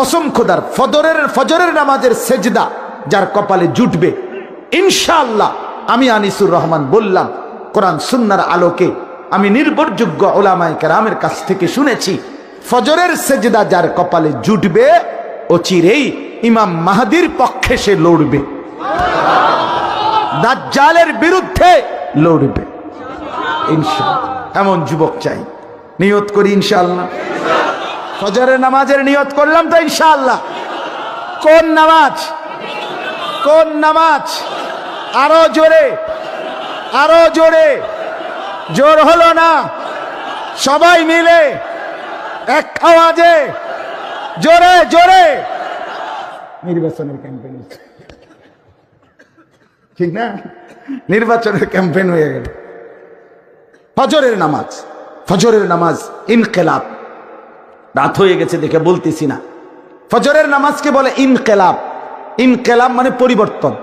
কসম খোদার, ফজরের নামাজের সেজদা যার কপালে জুটবে ইনশাআল্লাহ, আমি আনিসুর রহমান বললাম, কোরআন সুন্নাহর আলোকে আমি নির্ভরযোগ্য উলামায়ে কেরামের কাছ থেকে শুনেছি, ফজরের সেজদা যার কপালে জুটবে অচিরেই ইমাম মাহদির পক্ষে সে লড়বে, দাজ্জালের বিরুদ্ধে লড়বে ইনশাআল্লাহ। এমন যুবক চাই, নিয়ত করি ইনশাআল্লাহ। ফজরের নামাজের নিয়ত করলাম তো ইনশাআল্লাহ। কোন নামাজ? কোন নামাজ? আরো জোরে, আরো জোরে। জোর হলো না, সবাই মিলে এক আওয়াজে জোরে জোরে। নির্বাচনের ক্যাম্পেইন, ঠিক না? নির্বাচনের ক্যাম্পেইন হয়ে গেল। ফজরের নামাজ, ফজরের নামাজ ইনকিলাব। রাত হয়ে গেছে দেখে বলতেছি না। ফজরের নামাজকে বলে ইনকিলাব। ইনকিলাব মানে পরিবর্তন।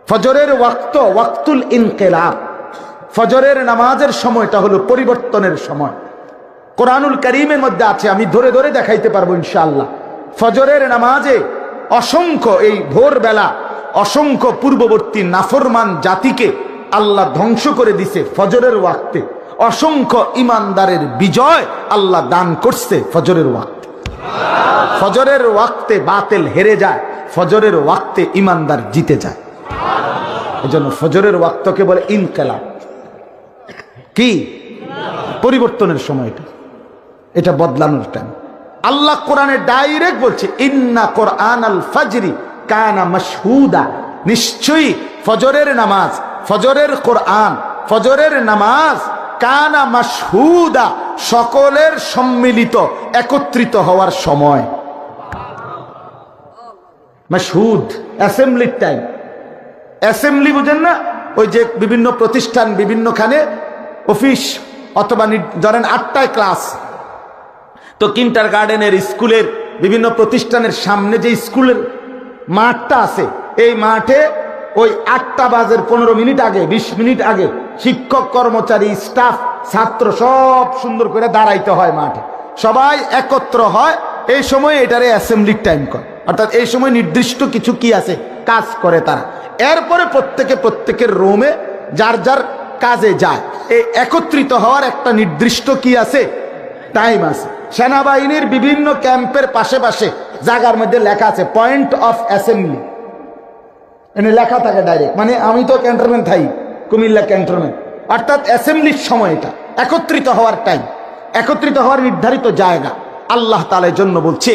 ফজরের ওয়াক্ত, ওয়াক্তুল ইনকিলাব। ফজরের নামাজের সময়টা হলো পরিবর্তনের সময়। কোরআনুল কারীমের মধ্যে আছে, আমি ধরে ধরে দেখাইতে পারবো ইনশাআল্লাহ। ফজরের নামাজে অসংখ্য, এই ভোরবেলা অসংখ্য পূর্ববর্তী নাফরমান জাতিকে আল্লাহ ধ্বংস করে দিছে ফজরের ওয়াক্তে। অসংখ্য ইমানদারের বিজয় আল্লাহ দান করছে ফজরের ওয়াক্তে। ফজরের ওয়াক্তে বাতিল হেরে যায়, ফজরের ওয়াক্তে ইমানদার জিতে যায়। এজন্য ফজরের ওয়াক্তকে বলে ইনকিলাব। কি? পরিবর্তনের সময়টা, এটা বদলানোর টাইম। আল্লাহ কোরআনে ডাইরেক্ট বলছে, ইন্না কোরআনাল ফাজরি কানা মাশহুদা। নিশ্চয়ই ফজরের নামাজ, ফজরের কোরআন, ফজরের নামাজ কানা মাশহুদা, সকলের সম্মিলিত একত্রিত হওয়ার সময়। মাশহুদ অ্যাসেম্বলির টাইম। অ্যাসেম্বলি বুঝেন না? ওই যে বিভিন্ন প্রতিষ্ঠান, বিভিন্নখানে অফিস, অথবা ধরেন 8টায় ক্লাস, তো কিন্ডার গার্ডেনের, স্কুলের, বিভিন্ন প্রতিষ্ঠানের সামনে যে স্কুলের মাঠটা আছে, এই মাঠে ওই 8টা বাজে 15 মিনিট আগে, 20 মিনিট আগে শিক্ষক, কর্মচারী, স্টাফ, ছাত্র সব সুন্দর করে দাঁড়াইতে হয় মাঠে। সবাই একত্র হয় এই সময়, এটারে অ্যাসেম্বলির টাইম করে। অর্থাৎ এই সময় নির্দিষ্ট কিছু কি আছে, কাজ করে তারা। এরপরে প্রত্যেকের রুমে যার যার কাজে যায়। এই একত্রিত হওয়ার একটা নির্দিষ্ট কি আছে, টাইম আছে। সেনাবাহিনীর বিভিন্ন ক্যাম্পের পাশে পাশে জায়গার মধ্যে লেখা আছে পয়েন্ট অফ অ্যাসেম্বলি, এনে লেখা থাকে ডাইরেক্ট। মানে আমি তো ক্যান্টনমেন্ট থাই, কুমিল্লা ক্যান্টনমেন্ট, অর্থাৎ অ্যাসেম্বলির সময়, এটা একত্রিত হওয়ার টাইম, একত্রিত হওয়ার নির্ধারিত জায়গা। আল্লাহ তাআলার জন্য বলছে,